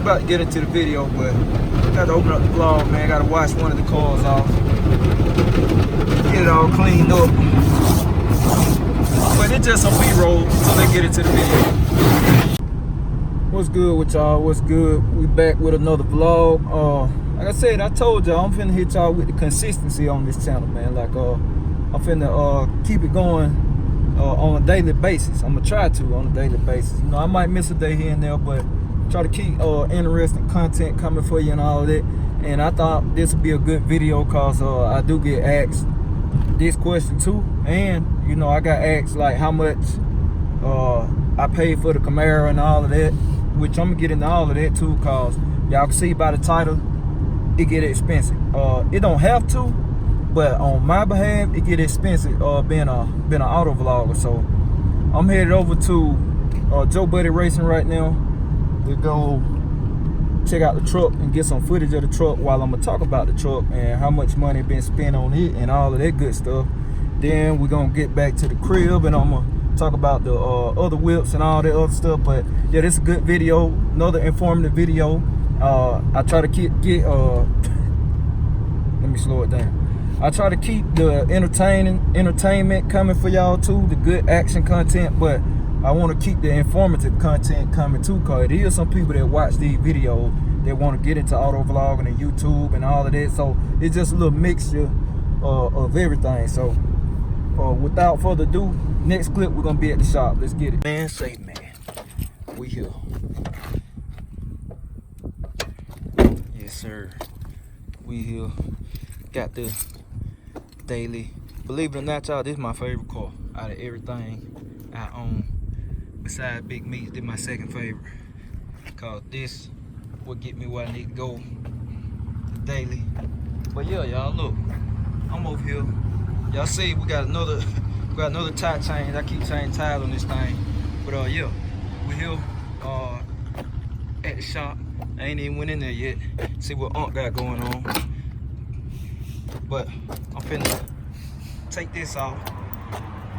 about to get into the video, but got to open up the vlog, man. Got to wash one of the cars off, get it all cleaned up. But it's just some B-roll, so let's get into the video. What's good with y'all? What's good? We back with another vlog. Like I said, I told y'all I'm finna hit y'all with the consistency on this channel, man. Like I'm finna keep it going on a daily basis. I'm gonna try to on a daily basis. You know, I might miss a day here and there, but try to keep interesting content coming for you and all of that. And I thought this would be a good video because I do get asked this question too. And you know, I got asked like how much I paid for the Camaro and all of that, which I'm gonna get into all of that too, cause y'all can see by the title it get expensive. It don't have to, but on my behalf it get expensive being an auto vlogger. So I'm headed over to Joe Buddy Racing right now to go check out the truck and get some footage of the truck while I'm gonna talk about the truck and how much money been spent on it and all of that good stuff. Then we're gonna get back to the crib and I'm gonna talk about the other whips and all that other stuff. But yeah, this is a good video, another informative video. I try to get let me slow it down. I try to keep the entertainment coming for y'all too, the good action content, but I want to keep the informative content coming too, because it is some people that watch these videos that want to get into auto vlogging and YouTube and all of that. So it's just a little mixture of everything. So without further ado, next clip we're gonna be at the shop. Let's get it. Man, say man, we here. Yes sir, we here. Got the daily. Believe it or not, y'all, this is my favorite car out of everything I own. Besides Big Meats, this is my second favorite. Cause this will get me where I need to go daily. But yeah, y'all look, I'm over here. Y'all see we got another tire change. I keep changing tires on this thing. But yeah, we here at the shop. I ain't even went in there yet. See what Unc got going on. But I'm finna take this off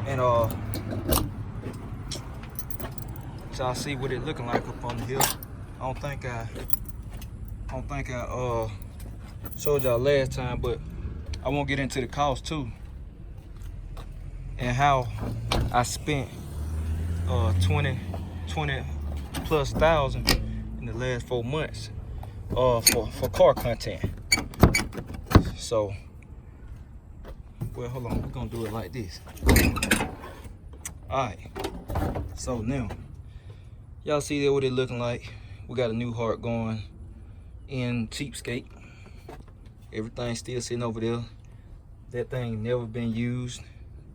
and y'all see what it looking like up on the hill. I don't think I showed y'all last time, but I won't get into the cost too and how I spent 20 plus thousand in the last 4 months for car content. So well, hold on, we're gonna do it like this. All right, so now y'all see there what it looking like. We got a new heart going in Cheapskate. Everything still sitting over there. That thing never been used.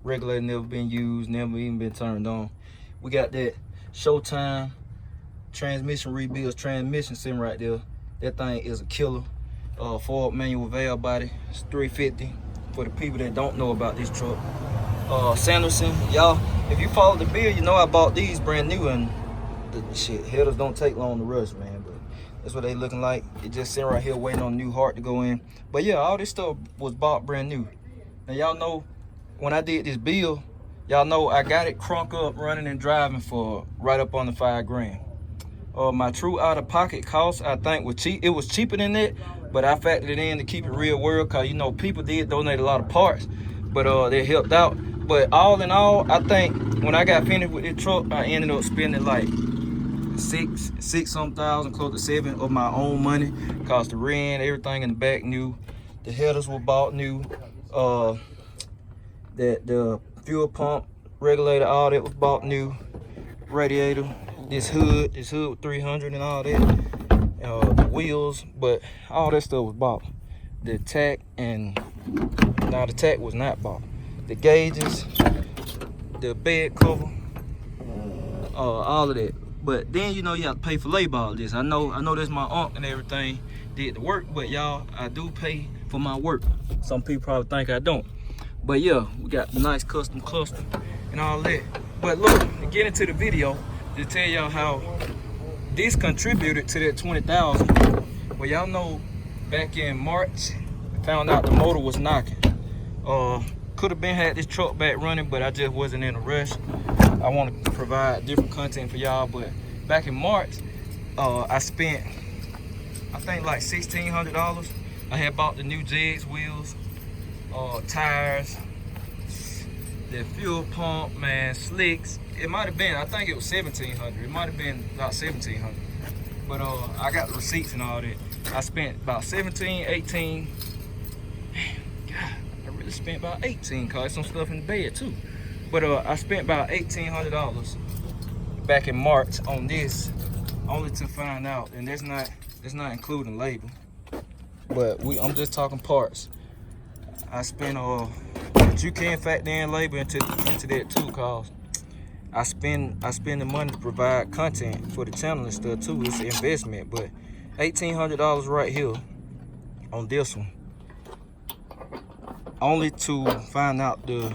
Regulator never been used, never even been turned on. We got that Showtime transmission rebuilds transmission sitting right there. That thing is a killer. Ford manual valve body. It's $350 for the people that don't know about this truck. Sanderson, y'all, if you follow the bill, you know I bought these brand new, and the shit, headers don't take long to rush, man. But that's what they looking like. It just sitting right here waiting on a new heart to go in. But yeah, all this stuff was bought brand new. Now y'all know when I did this bill, y'all know I got it crunk up running and driving for right up on the $5 grand. My true out-of-pocket cost, I think, was cheap. It was cheaper than that, but I factored it in to keep it real world, because you know people did donate a lot of parts, but they helped out. But all in all, I think when I got finished with this truck, I ended up spending like six some thousand, close to 7 of my own money. Cause the rent, everything in the back new, the headers were bought new, the fuel pump, regulator, all that was bought new, radiator, this hood with 300 and all that, the wheels, but all that stuff was bought. The tack, and now the tack was not bought. The gauges, the bed cover, all of that. But then you know you have to pay for labor all this. I know that's my aunt and everything did the work, but y'all, I do pay for my work. Some people probably think I don't. But yeah, we got the nice custom cluster and all that. But look, to get into the video, to tell y'all how this contributed to that 20,000. Well, y'all know back in March, we found out the motor was knocking. Could have been had this truck back running, but I just wasn't in a rush. I want to provide different content for y'all. But back in March, I spent I think like $1,600. I had bought the new Jegs wheels, tires, the fuel pump, man, slicks. It might have been, I think it was $1,700. It might have been about $1,700. But I got the receipts and all that. I spent about 17, 18. God, I really spent about 18 cause some stuff in the bed too. But I spent about $1,800 back in March on this, only to find out, and that's not including labor. But I'm just talking parts. I spent but you can factor in labor into that too, cause I spend the money to provide content for the channel and stuff too. It's an investment, but $1,800 right here on this one, only to find out the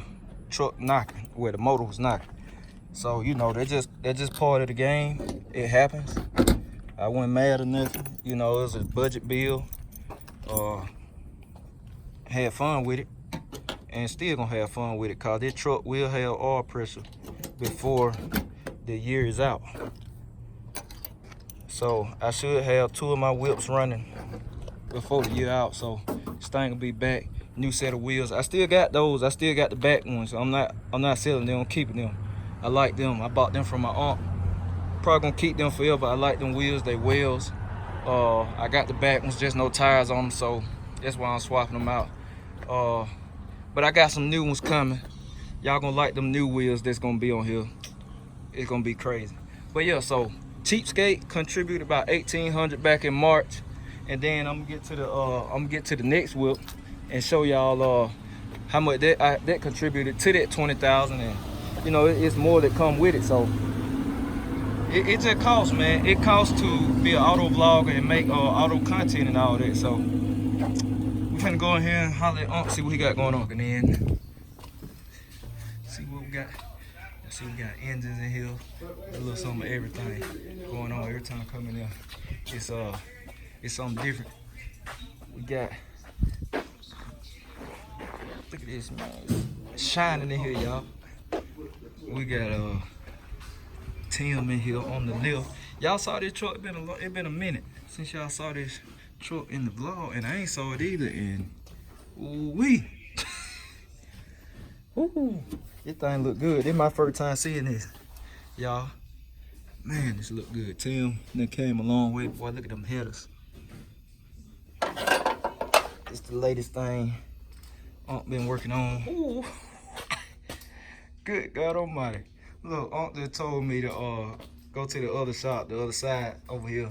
truck knocking, where the motor was knocking. So you know, that's just part of the game. It happens. I wasn't mad or nothing. You know, it was a budget bill. Had fun with it, and still gonna have fun with it, cause this truck will have oil pressure before the year is out. So I should have 2 of my whips running before the year out. So this thing will be back. New set of wheels. I still got those. I still got the back ones. I'm not selling them. I'm keeping them. I like them. I bought them from my aunt. Probably gonna keep them forever. I like them wheels. They wheels. I got the back ones, just no tires on them, so that's why I'm swapping them out. But I got some new ones coming. Y'all gonna like them new wheels that's gonna be on here. It's gonna be crazy. But yeah, so Cheapskate contributed about $1,800 back in March, and then I'm gonna get to the next whip and show y'all how much that contributed to that $20,000. And you know, it's more that come with it. So it just costs, man. It costs to be an auto vlogger and make auto content and all that. So we're finna go in here and holler at Unc, see what he got going on. And then see what we got. See, we got engines in here, a little something of everything going on every time I come in there. It's something different. We got, look at this, man, it's shining in here, y'all. We got Tim in here on the left. Y'all saw this truck. It been a minute since y'all saw this truck in the vlog, and I ain't saw it either. And ooh-wee. Ooh, this thing look good. This my first time seeing this, y'all. Man, this look good. Tim done came a long way. Boy, look at them headers. It's the latest thing Unc been working on. Ooh. Good God Almighty. Look, Unc just told me to go to the other shop, the other side over here.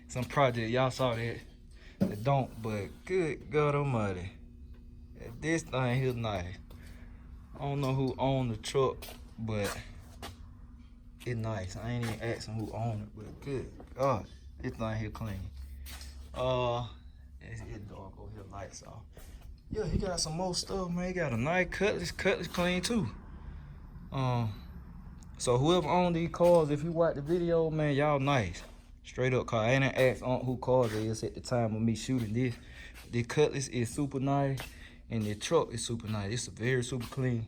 Some project. Y'all saw that. It don't, but good God Almighty. This thing here nice. I don't know who owned the truck, but it's nice. I ain't even asking who owned it, but good God, this thing here clean. It's dark over here, lights off. Yeah, he got some more stuff, man. He got a nice cutlass clean too. So whoever owned these cars, if you watch the video, man, y'all nice. Straight up, cause I ain't asked who cars it is at the time of me shooting this. The cutlass is super nice. And the truck is super nice. It's a very super clean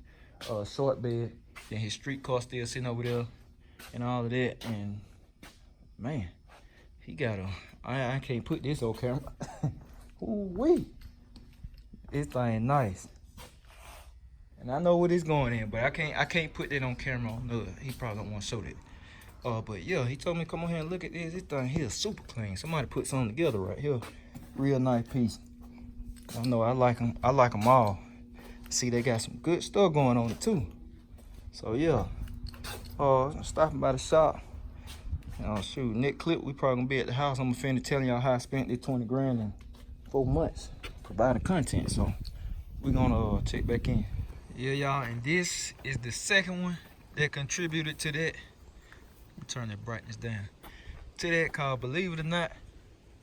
short bed. And his street car still sitting over there and all of that. And man, he got I can't put this on camera. Ooh-wee. This thing nice. And I know what it's going in, but I can't put that on camera. No, he probably don't want to show that. But yeah, he told me come on here and look at this. This thing here is super clean. Somebody put something together right here. Real nice piece. I know I like them all. See, they got some good stuff going on it too. So yeah, stopping by the shop. Shoot, next clip we probably gonna be at the house. I'm finna telling y'all how I spent this 20 grand in 4 months providing content. So we gonna check back in. Yeah, y'all, and this is the second one that contributed to that. Let me turn that brightness down. To that, cause believe it or not,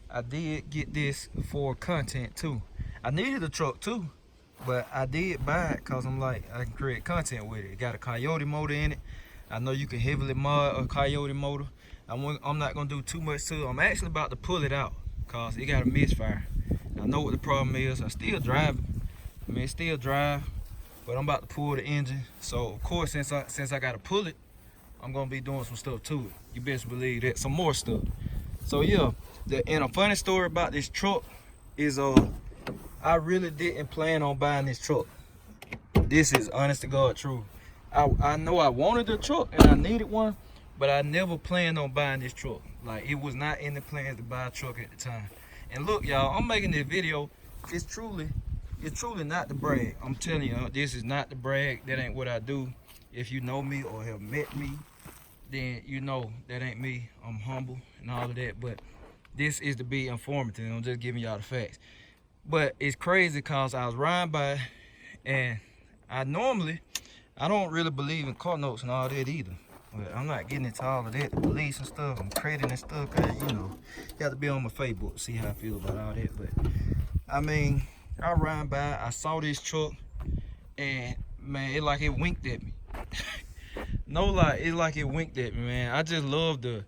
I did get this for content too. I needed a truck too, but I did buy it because I'm like, I can create content with it. It got a Coyote motor in it. I know you can heavily mod a Coyote motor. I'm not gonna do too much to it. I'm actually about to pull it out because it got a misfire. I know what the problem is. I still drive it. I mean, it still drive, but I'm about to pull the engine. So of course, since I gotta pull it, I'm gonna be doing some stuff to it. You best believe that. Some more stuff. So yeah, and a funny story about this truck is I really didn't plan on buying this truck. This is honest to God true. I know I wanted a truck and I needed one, but I never planned on buying this truck. Like, it was not in the plans to buy a truck at the time. And look, y'all, I'm making this video. It's truly not the brag. I'm telling you, this is not the brag. That ain't what I do. If you know me or have met me, then you know that ain't me. I'm humble and all of that, but this is to be informative. I'm just giving y'all the facts. But it's crazy because I was riding by, and I don't really believe in car notes and all that either. But I'm not getting into all of that, the police and stuff, and credit and stuff, cause you know, you have to be on my Facebook to see how I feel about all that. But I mean, I riding by, I saw this truck, and man, it like it winked at me. No lie, it like it winked at me, man. I just love the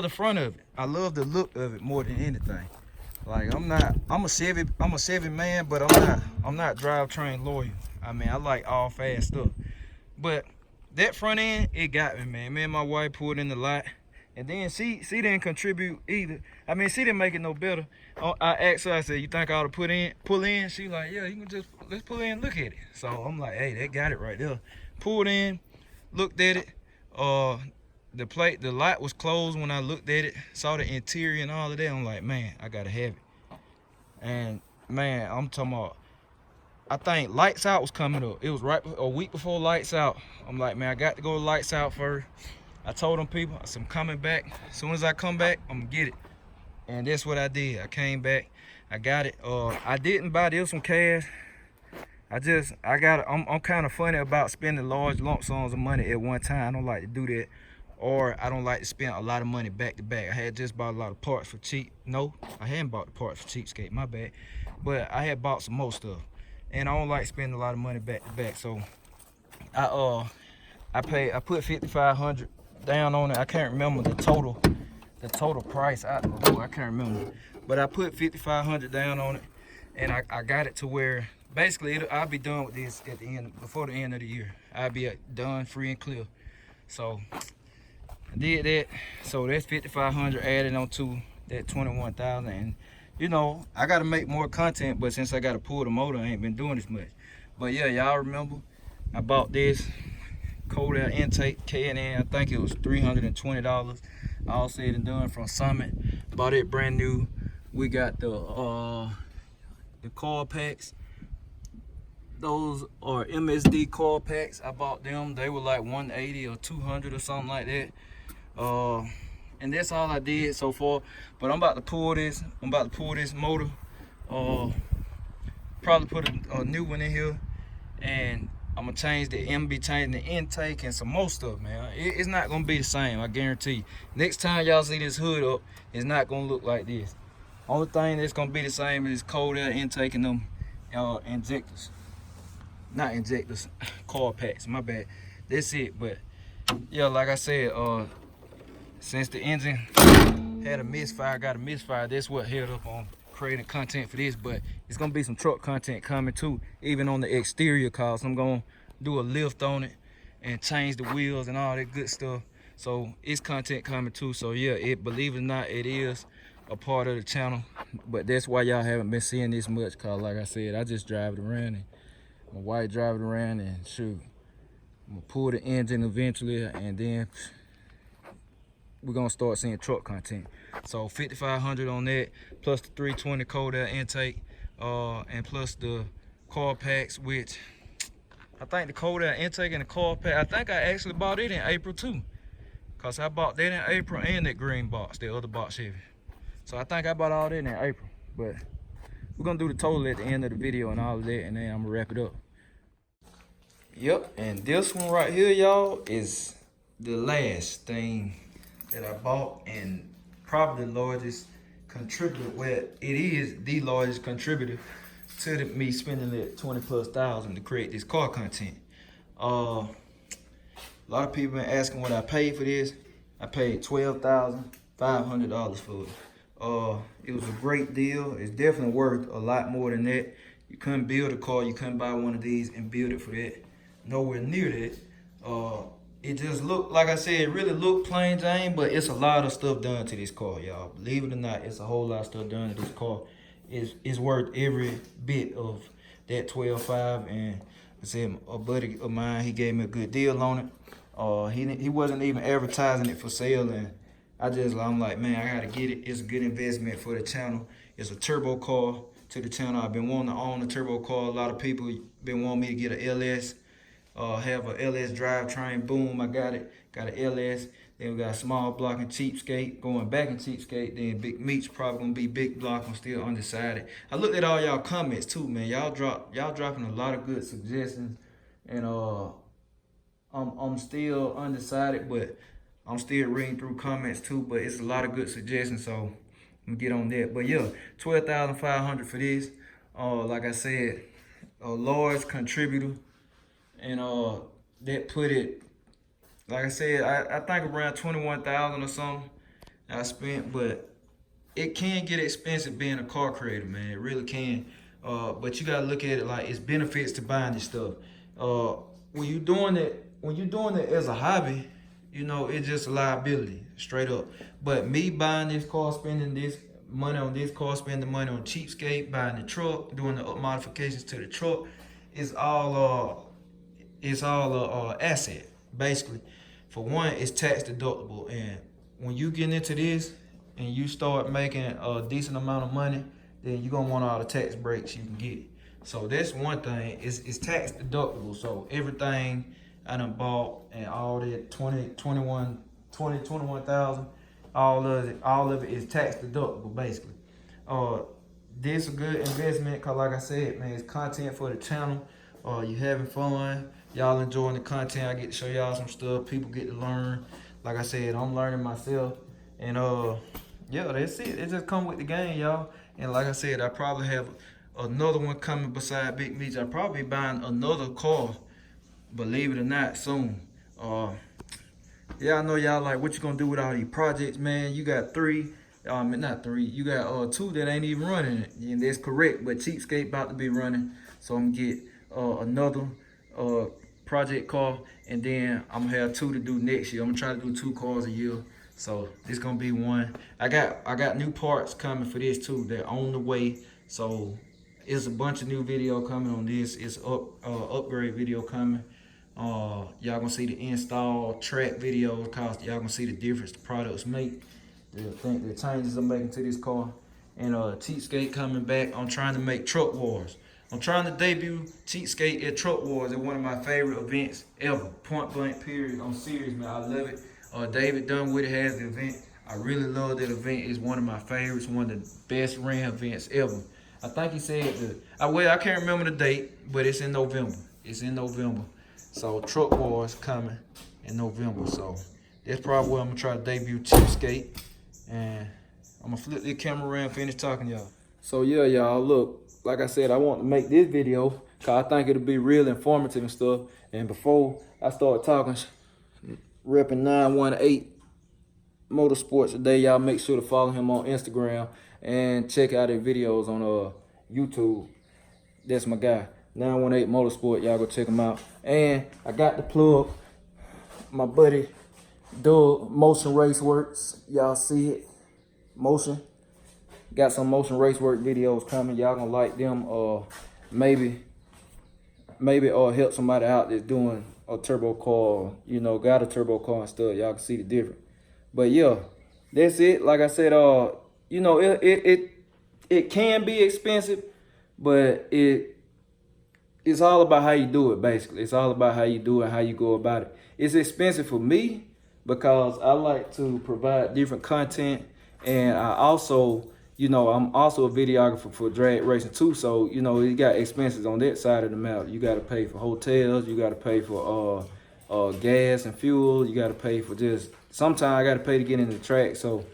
front of it. I love the look of it more than anything. Like, I'm a Chevy man, but I'm not drivetrain loyal. I mean, I like all fast stuff. But that front end, it got me, man. Me and my wife pulled in the lot, and then she didn't contribute either. I mean, she didn't make it no better. I asked her, I said, you think I ought to pull in? She like, yeah, you can just, let's pull in and look at it. So I'm like, hey, that got it right there. Pulled in, looked at it. The lot was closed when I looked at it, saw the interior and all of that. I'm like, man, I gotta have it. And man, I'm talking about, I think Lights Out was coming up. It was right a week before Lights Out. I'm like, man, I got to go to Lights Out first. I told them people, I said, I'm coming back. As soon as I come back, I'm gonna get it. And that's what I did. I came back, I got it. I didn't buy this one cash. I'm kind of funny about spending large lump sums of money at one time. I don't like to do that. Or I don't like to spend a lot of money back to back. I had just bought a lot of parts for cheap. No, I hadn't bought the parts for cheapskate, my bad. But I had bought some more stuff. And I don't like spending a lot of money back to back. So I put $5,500 down on it. I can't remember the total price out the blue. I can't remember. But I put $5,500 down on it, and I got it to where basically I'll be done with this at the end, before the end of the year. I'll be done, free and clear. So I did that. So that's $5,500 added on to that $21,000. And you know, I gotta make more content, but since I gotta pull the motor, I ain't been doing as much. But yeah, y'all remember I bought this cold air intake K&N. I think it was $320. All said and done from Summit. Bought it brand new. We got the coil packs. Those are MSD coil packs. I bought them. They were like $180 or $200 or something like that. And that's all I did so far. But I'm about to pull this. I'm about to pull this motor. Probably put a new one in here, and I'm gonna be changing the intake and some more stuff, man. It's not gonna be the same, I guarantee you. Next time y'all see this hood up, it's not gonna look like this. Only thing that's gonna be the same is cold air intake and them injectors. Not injectors, coil packs. My bad. That's it. But yeah, like I said, since the engine had a misfire, got a misfire, that's what held up on creating content for this. But it's gonna be some truck content coming too, even on the exterior, cause I'm gonna do a lift on it and change the wheels and all that good stuff. So it's content coming too. So yeah, believe it or not, it is a part of the channel. But that's why y'all haven't been seeing this much, cause like I said, I just drive it around, and my wife drive it around, and shoot, I'm gonna pull the engine eventually, and then we're gonna start seeing truck content. So $5,500 on that, plus the 320 cold air intake, and plus the coil packs, which I think the cold air intake and the coil pack, I think I actually bought it in April too, cause I bought that in April and that green box, the other box Chevy. So I think I bought all that in April. But we're gonna do the total at the end of the video and all of that, and then I'm gonna wrap it up. Yep, and this one right here, y'all, is the last thing that I bought, and probably the largest contributor. Well, it is the largest contributor to me spending that 20,000+ to create this car content. A lot of people been asking what I paid for this. I paid $12,500 for it. It was a great deal. It's definitely worth a lot more than that. You couldn't build a car, you couldn't buy one of these and build it for that. Nowhere near that. it just look, like I said, it really look plain Jane, but it's a lot of stuff done to this car, y'all. Believe it or not, it's a whole lot of stuff done to this car. It's worth every bit of that 12.5. And I said, a buddy of mine, he gave me a good deal on it. He wasn't even advertising it for sale, and I'm like, man, I gotta get it. It's a good investment for the channel. It's a turbo car to the channel. I've been wanting to own a turbo car. A lot of people been wanting me to get a LS. Have a LS drivetrain. Boom, I got it. Got an LS. Then we got a small block and cheapskate. Going back in cheapskate. Then Big Meat's probably gonna be big block. I'm still undecided. I looked at all y'all comments too, man. Y'all dropping a lot of good suggestions, and I'm still undecided, but I'm still reading through comments too. But it's a lot of good suggestions, so I'm gonna get on that. But yeah, 12,500 for this. Like I said, a large contributor. And that put it, like I said, I think around 21,000 or something I spent, but it can get expensive being a car creator, man. It really can. But you gotta look at it like it's benefits to buying this stuff. When you're doing it as a hobby, you know, it's just a liability, straight up. But me buying this car, spending this money on this car, spending money on cheapskate, buying the truck, doing the modifications to the truck, it's all a asset, basically. For one, it's tax deductible, and when you get into this and you start making a decent amount of money, then you're gonna want all the tax breaks you can get. So that's one thing. It's tax deductible. So everything I done bought and all that 21,000, all of it is tax deductible, basically. This a good investment, cause like I said, man, it's content for the channel. You having fun, y'all enjoying the content. I get to show y'all some stuff. People get to learn. Like I said, I'm learning myself. And yeah, that's it. It just come with the game, y'all. And like I said, I probably have another one coming beside Big Meats. I'll probably be buying another car, believe it or not, soon. Yeah, I know y'all like, what you gonna do with all these projects, man? You got not three, you got two that ain't even running. And that's correct, but Cheapskate about to be running. So I'm gonna get another project car, and then I'm gonna have two to do next year. I'm gonna try to do 2 cars a year. So this gonna be one. I got new parts coming for this too. They're on the way. So it's a bunch of new video coming on this. It's upgrade video coming. Y'all gonna see the install track videos, cause y'all gonna see the difference the products make, the changes I'm making to this car. And Cheapskate coming back. I'm trying to make Truck Wars. I'm trying to debut Cheapskate at Truck Wars at one of my favorite events ever. Point blank period. I'm serious, man. I love it. David Dunwoody has the event. I really love that event. It's one of my favorites, one of the best ran events ever. I think he said I can't remember the date, but it's in November. It's in November. So Truck Wars coming in November. So that's probably where I'm gonna try to debut Cheapskate. And I'm gonna flip the camera around and finish talking to y'all. So yeah, y'all, look, like I said, I want to make this video because I think it'll be real informative and stuff. And before I start talking, repping 918 Motorsports today, y'all make sure to follow him on Instagram and check out his videos on YouTube. That's my guy, 918 Motorsport. Y'all go check him out. And I got to plug my buddy Doug, Motion Race Works. Y'all see it, Motion. Got some Motion Race Work videos coming. Y'all gonna like them. Maybe help somebody out that's doing a turbo car, you know, got a turbo car and stuff. Y'all can see the difference. But yeah, that's it. Like I said, you know, it can be expensive, but it's all about how you do it, basically. It's all about how you do it, how you go about it. It's expensive for me because I like to provide different content, and I also, you know, I'm also a videographer for drag racing too. So, you know, you got expenses on that side of the map. You got to pay for hotels. You got to pay for gas and fuel. You got to pay for sometimes I got to pay to get in the track. So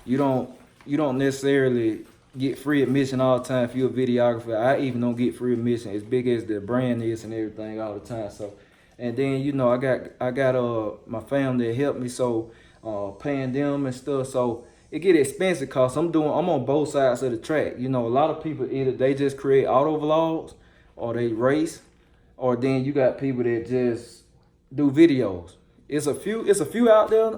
you don't necessarily get free admission all the time if you're a videographer. I even don't get free admission as big as the brand is and everything all the time. So, and then, you know, I got my family that helped me. So paying them and stuff. So it get expensive cause I'm on both sides of the track. You know, a lot of people either they just create auto vlogs or they race, or then you got people that just do videos. It's a few out there.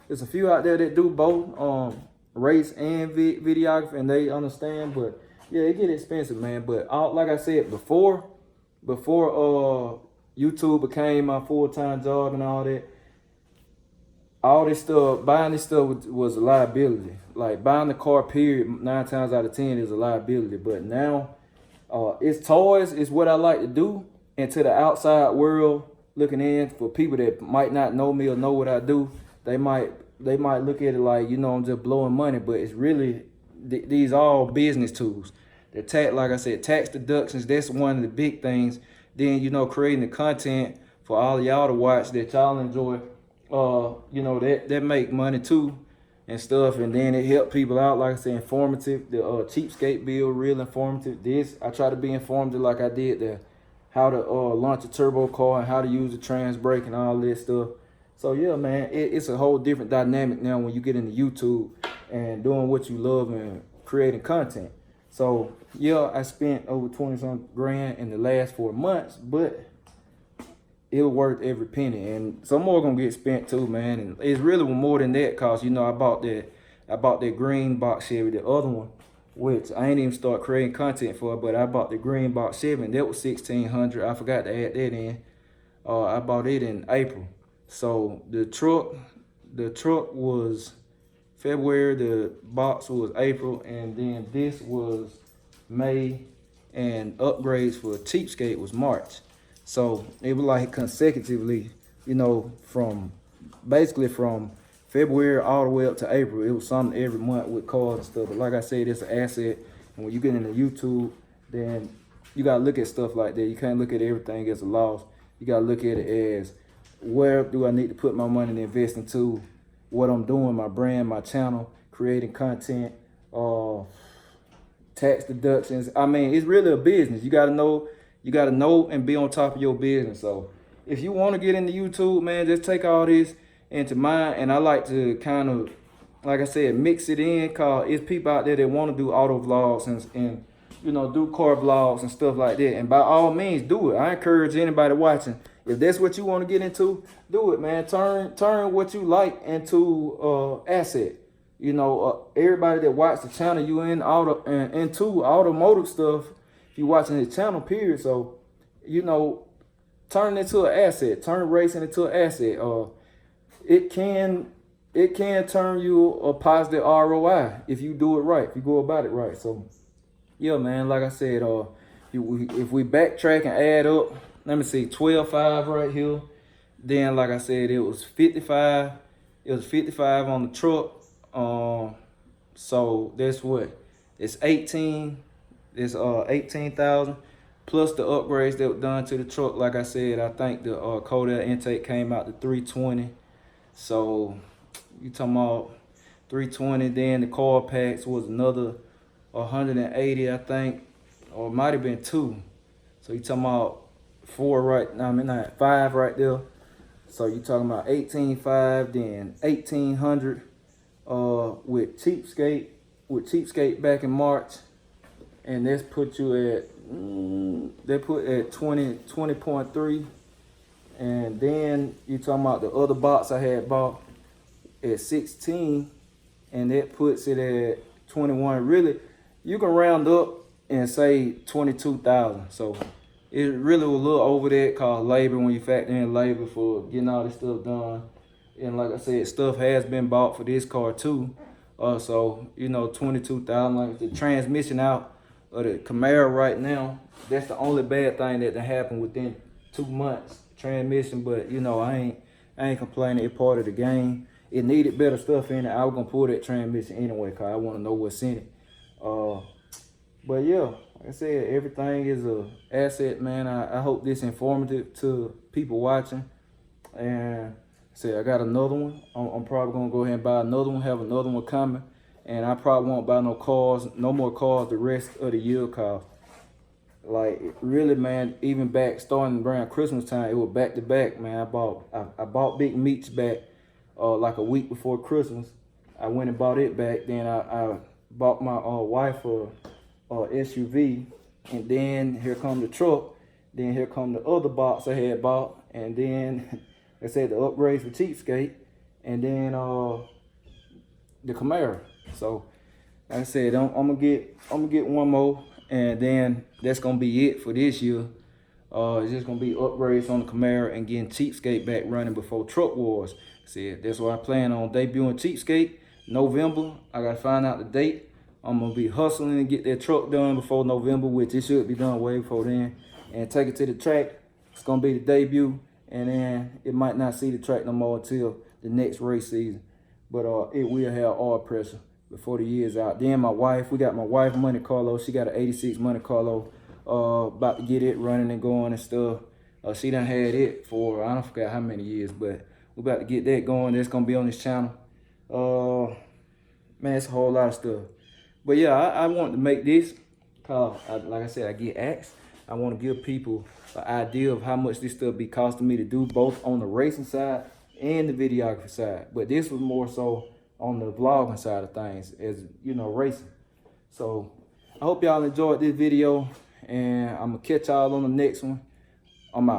It's a few out there that do both race and videography, and they understand. But yeah, it get expensive, man. But like I said before YouTube became my full-time job and all that, all this stuff, buying this stuff was a liability. Like buying the car, period, 9 times out of 10 is a liability. But now, it's toys is what I like to do. And to the outside world looking in, for people that might not know me or know what I do, they might look at it like, I'm just blowing money. But it's really, these all business tools. Like I said, tax deductions, that's one of the big things. Then, creating the content for all of y'all to watch that y'all enjoy. That make money too and stuff, and then it help people out. Like I said, informative. The cheapskate bill, real informative. This I try to be informative, like I did the how to launch a turbo car and how to use the trans brake and all this stuff. So yeah, man, it's a whole different dynamic now when you get into YouTube and doing what you love and creating content. So yeah, I spent over 20-some grand in the last 4 months, but it was worth every penny, and some more gonna get spent too, man. And it's really more than that, cause I bought that green box Chevy, the other one, which I ain't even start creating content for, but I bought the green box Chevy, and that was $1,600. I forgot to add that in. I bought it in April. So the truck was February, the box was April, and then this was May, and upgrades for cheapskate was March. So it was like consecutively, from February all the way up to April. It was something every month with cars and stuff. But like I said, it's an asset. And when you get into YouTube, then you got to look at stuff like that. You can't look at everything as a loss. You got to look at it as, where do I need to put my money and invest into what I'm doing, my brand, my channel, creating content, tax deductions. I mean, it's really a business. You got to know and be on top of your business. So if you want to get into YouTube, man, just take all this into mind. And I like to kind of, like I said, mix it in, cause it's people out there that want to do auto vlogs and do car vlogs and stuff like that. And by all means, do it. I encourage anybody watching, if that's what you want to get into, do it, man. Turn what you like into asset. Everybody that watch the channel, you into automotive stuff. If you watching his channel, period. So, turn it into an asset. Turn racing into an asset. It can turn you a positive ROI if you do it right, if you go about it right. So, yeah, man, like I said, if we backtrack and add up, let me see, 12.5 right here. Then, like I said, it was 55. It was 55 on the truck. So that's what? It's 18. It's 18,000 plus the upgrades that were done to the truck. Like I said, I think the cold air intake came out to 320. So you talking about 320. Then the car packs was another 180, I think, or it might have been 2. So you talking about 5 right there. So you talking about 18.5, then 1,800 with cheapskate back in March. And that's put you at, they put at 20.3. And then you talking about the other box I had bought at 16, and that puts it at 21. Really, you can round up and say 22,000. So it really was a little over that, called labor, when you factor in labor for getting all this stuff done. And like I said, stuff has been bought for this car too. So 22,000. Like the transmission out of the Camaro right now, that's the only bad thing that happened within 2 months. Transmission, but I ain't complaining. It's part of the game. It needed better stuff in it. I was gonna pull that transmission anyway, cause I want to know what's in it. But yeah, like I said, everything is a asset, man. I hope this informative to people watching. And say I got another one. I'm probably gonna go ahead and buy another one. Have another one coming, and I probably won't buy no more cars the rest of the year, cause like really, man, even back starting around Christmas time, it was back to back, man. I bought Big Meats back like a week before Christmas. I went and bought it back. Then I bought my wife a SUV, and then here come the truck. Then here come the other box I had bought, and then I said the upgrades for Cheapskate, and then the Camaro. So like I said, I'm gonna get one more, and then that's gonna be it for this year. It's just gonna be upgrades on the Camaro and getting Cheapskate back running before Truck Wars. See, that's what I plan on debuting Cheapskate November. I gotta find out the date. I'm gonna be hustling and get that truck done before November, which it should be done way before then, and take it to the track. It's gonna be the debut, and then it might not see the track no more until the next race season. But it will have oil pressure before the year's out. Then we got my wife Monte Carlo. She got an 86 Monte Carlo. About to get it running and going and stuff. She done had it for I don't forget how many years, but we're about to get that going. That's gonna be on this channel. Man, it's a whole lot of stuff. But yeah, I want to make this cause like I said, I get asked. I want to give people an idea of how much this stuff be costing me to do, both on the racing side and the videography side. But this was more so on the vlogging side of things, as you know, racing. So I hope y'all enjoyed this video, and I'm gonna catch y'all on the next one. I'm out.